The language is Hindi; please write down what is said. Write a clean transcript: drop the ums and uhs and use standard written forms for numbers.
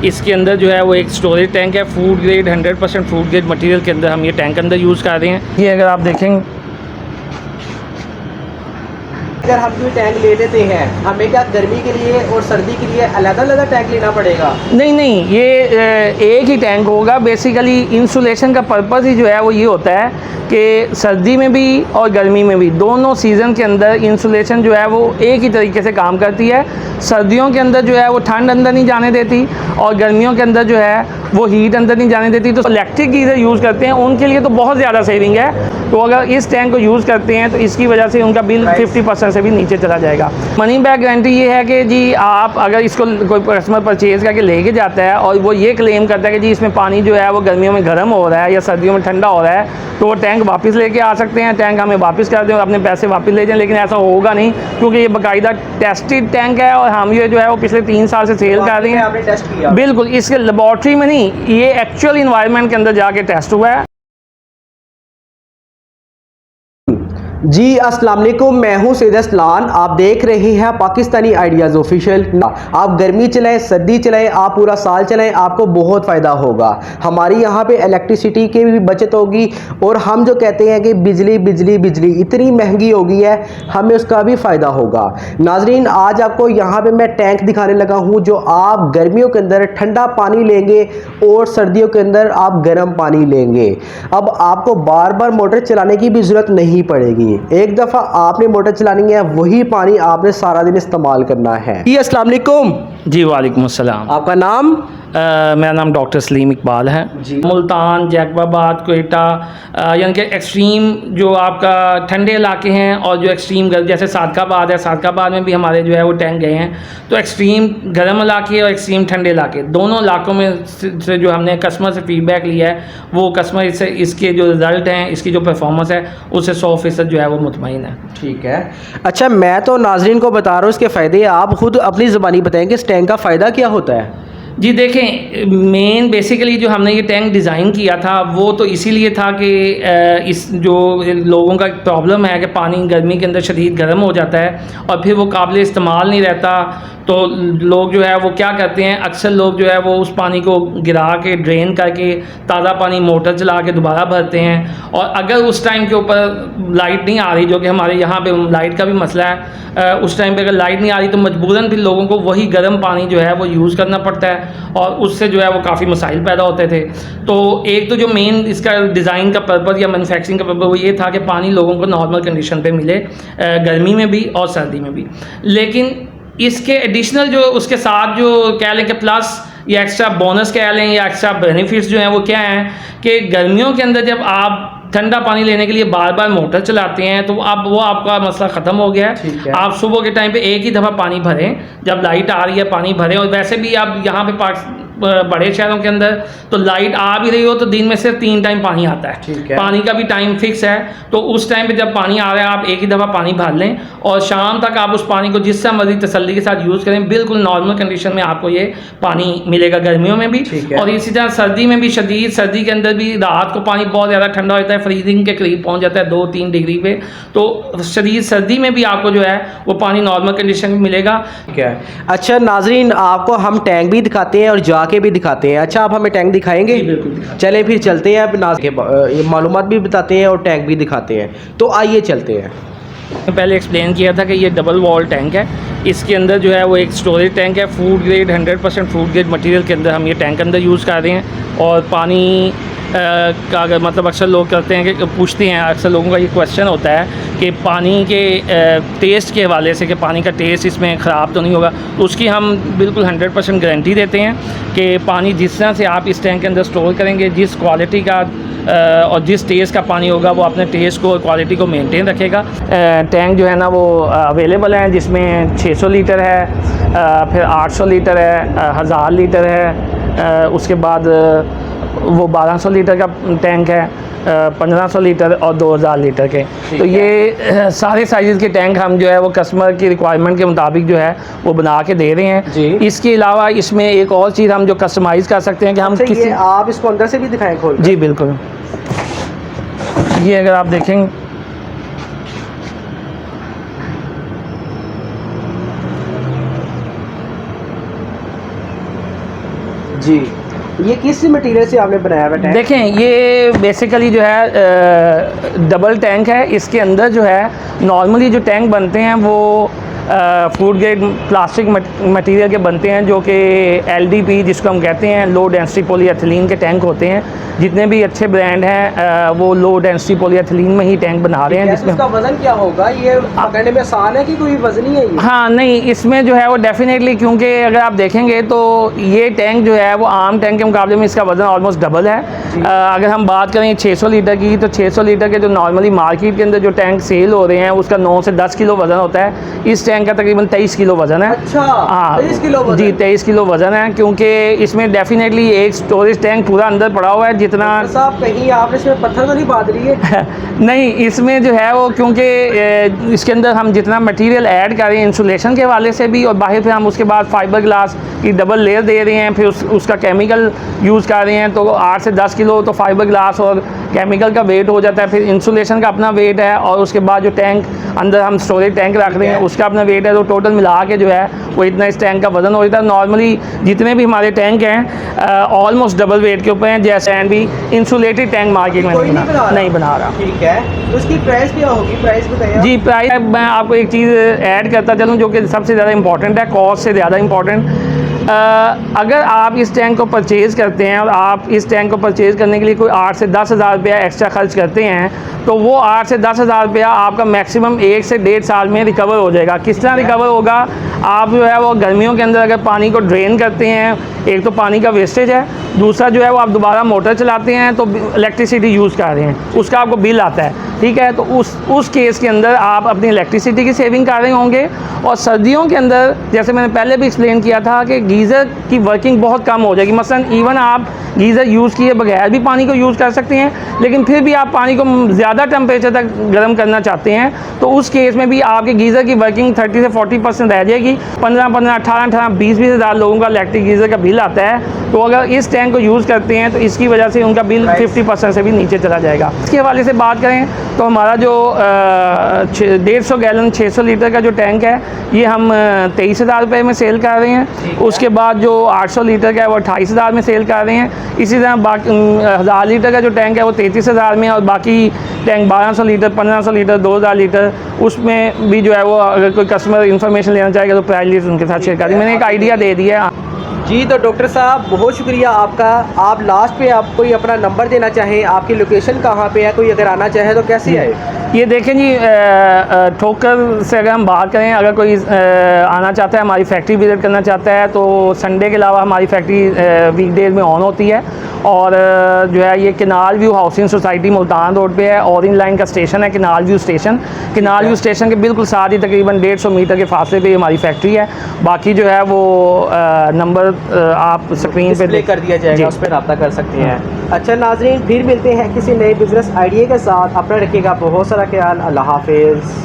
इसके अंदर जो है वो एक स्टोरेज टैंक है, food grade 100% food grade material के अंदर हम ये टैंक अंदर यूज़ कर रहे हैं। ये अगर आप देखें, अगर हम कोई टैंक ले लेते हैं, हमें क्या गर्मी के लिए और सर्दी के लिए अलग अलग टैंक लेना पड़ेगा? नहीं, ये एक ही टैंक होगा। बेसिकली इंसुलेशन का पर्पज़ ही जो है वो ये होता है कि सर्दी में भी और गर्मी में भी दोनों सीज़न के अंदर इंसुलेशन जो है वो एक ही तरीके से काम करती है। सर्दियों के अंदर जो है वो ठंड अंदर नहीं जाने देती और गर्मियों के अंदर जो है वो हीट अंदर नहीं जाने देती। तो इलेक्ट्रिक गीज़र यूज़ करते हैं उनके लिए तो बहुत ज़्यादा सेविंग है। तो अगर इस टैंक को यूज़ करते हैं तो इसकी वजह से उनका बिल 50% से भी नीचे चला जाएगा। मनी बैक गारंटी ये है कि जी आप अगर इसको कोई कस्टमर परचेज़ करके लेके जाता है और वो ये क्लेम करता है कि जी इसमें पानी जो है वो गर्मियों में गर्म हो रहा है या सर्दियों में ठंडा हो रहा है, तो वो टैंक वापस लेके आ सकते हैं, टैंक हमें वापस कर दें और अपने पैसे वापस ले जाएं। लेकिन ऐसा होगा नहीं, क्योंकि ये बाकायदा टेस्टेड टैंक है और हम ये जो है वो पिछले 3 साल से सेल कर रहे हैं। आपने टेस्ट किया? बिल्कुल, इसके लेबॉर्ट्री में नहीं, ये एक्चुअल इन्वायरमेंट के अंदर जाके टेस्ट हुआ है। जी अस्सलाम वालेकुम, मैं हूं सैयद असलान। आप देख रहे हैं पाकिस्तानी आइडियाज़ ऑफिशियल। आप गर्मी चलाएं, सर्दी चलाएं, आप पूरा साल चलाएं, आपको बहुत फ़ायदा होगा। हमारी यहाँ पे इलेक्ट्रिसिटी की भी बचत होगी और हम जो कहते हैं कि बिजली बिजली बिजली इतनी महंगी हो गई है, हमें उसका भी फ़ायदा होगा। नाजरीन, आज आपको यहाँ पे मैं टैंक दिखाने लगा हूँ जो आप गर्मियों के अंदर ठंडा पानी लेंगे और सर्दियों के अंदर आप गर्म पानी लेंगे। अब आपको बार बार मोटर चलाने की भी ज़रूरत नहीं पड़ेगी। एक दफ़ा आपने मोटर चलानी है, वही पानी आपने सारा दिन इस्तेमाल करना है। जी अस्सलाम वालेकुम। जी वालेकुम अस्सलाम। आपका नाम? मेरा नाम डॉक्टर सलीम इकबाल है। मुल्तान, जैकबाबाद, कोयटा, यानी कि एक्सट्रीम जो आपका ठंडे इलाके हैं और जो एक्सट्रीम गर्म, जैसे सादकाबाद है, सादकाबाद में भी हमारे जो है वो टैंक गए हैं। तो एक्सट्रीम गर्म इलाके और एक्सट्रीम ठंडे इलाके दोनों इलाकों में से जो हमने कस्टमर से फ़ीडबैक लिया है, वो कस्टमर इससे इसके जो रिज़ल्ट हैं, इसकी जो परफॉर्मेंस है, उससे 100% जो है वो मुतमईन है। ठीक है। अच्छा, मैं तो नाजरीन को बता रहा हूँ इसके फ़ायदे, आप खुद अपनी ज़बानी बताएं कि इस टैंक का फ़ायदा क्या होता है। जी देखें, मेन बेसिकली जो हमने ये टैंक डिज़ाइन किया था वो तो इसीलिए था कि इस जो लोगों का प्रॉब्लम है कि पानी गर्मी के अंदर शदीद गर्म हो जाता है और फिर वो काबिल इस्तेमाल नहीं रहता, तो लोग जो है वो क्या करते हैं, अक्सर लोग जो है वो उस पानी को गिरा के ड्रेन करके ताज़ा पानी मोटर चला के दोबारा भरते हैं। और अगर उस टाइम के ऊपर लाइट नहीं आ रही, जो कि हमारे यहाँ पे लाइट का भी मसला है, उस टाइम पे अगर लाइट नहीं आ रही तो मजबूरन फिर लोगों को वही गर्म पानी जो है वो यूज़ करना पड़ता है और उससे जो है वो काफ़ी मसाइल पैदा होते थे। तो एक तो जो मेन इसका डिज़ाइन का पर्पज़ या मैन्युफैक्चरिंग का पर्पज़ वो ये था कि पानी लोगों को नॉर्मल कंडीशन पे मिले, गर्मी में भी और सर्दी में भी। लेकिन इसके एडिशनल जो उसके साथ जो कह लें कि प्लस या एक्स्ट्रा बोनस कह लें या एक्स्ट्रा बेनिफिट्स जो हैं वो क्या हैं कि गर्मियों के अंदर जब आप ठंडा पानी लेने के लिए बार बार मोटर चलाते हैं तो अब वो आपका मसला ख़त्म हो गया है। आप सुबह के टाइम पे एक ही दफ़ा पानी भरें, जब लाइट आ रही है पानी भरें। और वैसे भी आप यहाँ पे बड़े शहरों के अंदर तो लाइट आ भी रही हो तो दिन में सिर्फ 3 टाइम पानी आता है। पानी का भी टाइम फिक्स है, तो उस टाइम पे जब पानी आ रहा है आप एक ही दफ़ा पानी भर लें और शाम तक आप उस पानी को जिससे मर्जी तसल्ली के साथ यूज़ करें। बिल्कुल नॉर्मल कंडीशन में आपको ये पानी मिलेगा गर्मियों में भी। और इसी तरह सर्दी में भी, शदीद सर्दी के अंदर भी रात को पानी बहुत ज़्यादा ठंडा होता है, फ्रीजिंग के करीब पहुँच जाता है 2-3 डिग्री पे। तो शदीद सर्दी में भी आपको जो है वो पानी नॉर्मल कंडीशन में मिलेगा। ठीक है। अच्छा नाजरीन, आपको हम टैंक भी दिखाते हैं और जाके भी दिखाते हैं। अच्छा, आप हमें टैंक दिखाएंगे? चलें फिर चलते हैं, अब मालूमात भी बताते हैं और टैंक भी दिखाते हैं। तो आइए चलते हैं। पहले एक्सप्लेन किया था कि ये डबल वॉल टैंक है। इसके अंदर जो है वो एक स्टोरेज टैंक है, food grade 100% food grade material के अंदर हम ये टैंक अंदर यूज़ कर रहे हैं। और पानी का अगर मतलब अक्सर लोग करते हैं कि पूछते हैं, अक्सर लोगों का ये क्वेश्चन होता है कि पानी के टेस्ट के हवाले से कि पानी का टेस्ट इसमें ख़राब तो नहीं होगा, तो उसकी हम बिल्कुल 100% गारंटी देते हैं कि पानी जिस तरह से आप इस टैंक के अंदर स्टोर करेंगे, जिस क्वालिटी का और जिस टेस्ट का पानी होगा वो अपने टेस्ट को और क्वालिटी को मेंटेन रखेगा। टैंक जो है ना वो अवेलेबल हैं, जिसमें 600 लीटर है, फिर 800 लीटर है, 1000 लीटर है, उसके बाद वो 1200 लीटर का टैंक है, 1500 लीटर और 2000 लीटर के। तो ये सारे साइज़ के टैंक हम जो है वो कस्टमर की रिक्वायरमेंट के मुताबिक जो है वो बना के दे रहे हैं। इसके अलावा इसमें एक और चीज़ हम जो कस्टमाइज़ कर सकते हैं कि हम किसी, आप इसको अंदर से भी दिखाएं खोल। जी बिल्कुल। ये अगर आप देखें, जी, ये किस मटेरियल से आपने बनाया हुआ टैंक? देखें, ये बेसिकली जो है डबल टैंक है। इसके अंदर जो है नॉर्मली जो टैंक बनते हैं वो फूड ग्रेड प्लास्टिक मटेरियल के बनते हैं, जो कि LDP जिसको हम कहते हैं, लो डेंसिटी पॉलीएथिलीन के टैंक होते हैं। जितने भी अच्छे ब्रांड हैं वो लो डेंसिटी पॉलीएथिलीन में ही टैंक बना रहे हैं। जिसमें इसका वजन क्या होगा? ये पकड़ने में आसान है कि कोई वजन ही है ये? हाँ, नहीं, इसमें जो है वो डेफिनेटली, क्योंकि अगर आप देखेंगे तो ये टैंक जो है वो आम टैंक के मुकाबले में इसका वज़न ऑलमोस्ट डबल है। अगर हम बात करें 600 लीटर की, तो 600 लीटर के जो नॉर्मली मार्केट के अंदर जो टैंक सेल हो रहे हैं उसका 9 से 10 किलो वज़न होता है। इस टैंक का तकरीबन 23 किलो वज़न है। अच्छा, हाँ, 23 किलो वजन? जी, 23 किलो वज़न है, क्योंकि इसमें डेफिनेटली एक स्टोरेज टैंक पूरा अंदर पड़ा हुआ है। जितना साहब कहीं आपने इसमें पत्थर तो नहीं बांध लिए? नहीं, इसमें जो है वो, क्योंकि इसके अंदर हम जितना मटेरियल ऐड कर रहे हैं इंसुलेशन के हवाले से भी, और बाहर फिर हम उसके बाद फाइबर ग्लास की डबल लेयर दे रहे हैं, फिर उसका केमिकल यूज़ कर रहे हैं, तो 8 से 10 किलो तो फाइबर ग्लास और केमिकल का वेट हो जाता है। फिर इंसुलेशन का अपना वेट है, और उसके बाद जो टैंक अंदर हम स्टोरेज टैंक रख रहे हैं उसका अपना वेट है। तो टोटल मिला के जो है वो इतना इस टैंक का वज़न हो जाता है। नॉर्मली जितने भी हमारे टैंक हैं ऑलमोस्ट डबल वेट के ऊपर हैं। जैसे एंड भी इंसुलेटेड टैंक मार्केट में नहीं बना रहा। ठीक है, तो इसकी प्राइस क्या होगी? प्राइस बताइए। जी, प्राइस मैं आपको एक चीज़ ऐड करता चलूँ जो कि सबसे ज़्यादा इंपॉर्टेंट है, कॉस्ट से ज़्यादा इंपॉर्टेंट। अगर आप इस टैंक को परचेज़ करते हैं और आप इस टैंक को परचेज़ करने के लिए कोई 8 से 10 हज़ार रुपया एक्स्ट्रा खर्च करते हैं, तो वो 8 से 10 हज़ार रुपया आपका मैक्सिमम 1 से 1.5 साल में रिकवर हो जाएगा। किस तरह रिकवर होगा? आप जो है वो गर्मियों के अंदर अगर पानी को ड्रेन करते हैं, एक तो पानी का वेस्टेज है, दूसरा जो है वो आप दोबारा मोटर चलाते हैं तो इलेक्ट्रिसिटी यूज़ कर रहे हैं, उसका आपको बिल आता है। ठीक है, तो उस केस के अंदर आप अपनी इलेक्ट्रिसिटी की सेविंग कर रहे होंगे। और सर्दियों के अंदर जैसे मैंने पहले भी एक्सप्लेन किया था कि गीज़र की वर्किंग बहुत कम हो जाएगी। मसलन इवन आप गीज़र यूज़ किए बगैर भी पानी को यूज़ कर सकते हैं, लेकिन फिर भी आप पानी को ज़्यादा टेम्परेचर तक गर्म करना चाहते हैं तो उस केस में भी आपके गीज़र की वर्किंग 30 से 40% रह जाएगी। 15 18 20 हज़ार लोगों का इलेक्ट्रिक गीज़र का बिल आता है। तो अगर इस टैंक को यूज़ करते हैं तो इसकी वजह से उनका बिल 50% से भी नीचे चला जाएगा। इसके हवाले से बात करें तो हमारा जो 150 गैलन 600 लीटर का जो टैंक है ये हम 23 हज़ार रुपये में सेल कर रहे हैं। उसके बाद जो 800 लीटर का है वो 28 हज़ार में सेल कर रहे हैं। इसी तरह बाकी 1000 लीटर का जो टैंक है वो 33 हज़ार में, और बाकी टैंक 1200 लीटर 1500 लीटर 2000 लीटर उसमें भी जो है वो अगर कोई कस्टमर इन्फॉर्मेशन लेना चाहेगा तो प्राइस लिस्ट उनके साथ शेयर कर दी। मैंने एक आइडिया दे दिया। जी, तो डॉक्टर साहब बहुत शुक्रिया आपका। आप लास्ट पे आप कोई अपना नंबर देना चाहें, आपकी लोकेशन कहाँ पे है, कोई अगर आना चाहे तो कैसे आए? ये देखें जी, ठोकर से अगर हम बात करें, अगर कोई आना चाहता है, हमारी फैक्ट्री विज़िट करना चाहता है, तो संडे के अलावा हमारी फैक्ट्री वीकडेज में ऑन होती है। और जो है ये canal view housing society Multan road पे है, ऑरेंज लाइन का स्टेशन है canal view station. Canal view station के बिल्कुल साथ ही तकरीबन 150 मीटर के फासले पे हमारी फैक्ट्री है। बाकी जो है वो नंबर आप स्क्रीन पे डिस्प्ले कर दिया जाएगा, उस पर रब्ता कर सकते हैं। अच्छा नाजरीन, फिर मिलते हैं किसी नए बिजनेस आइडिया के साथ। अपना रखिएगा बहुत सारा ख्याल। अल्लाह हाफिज़।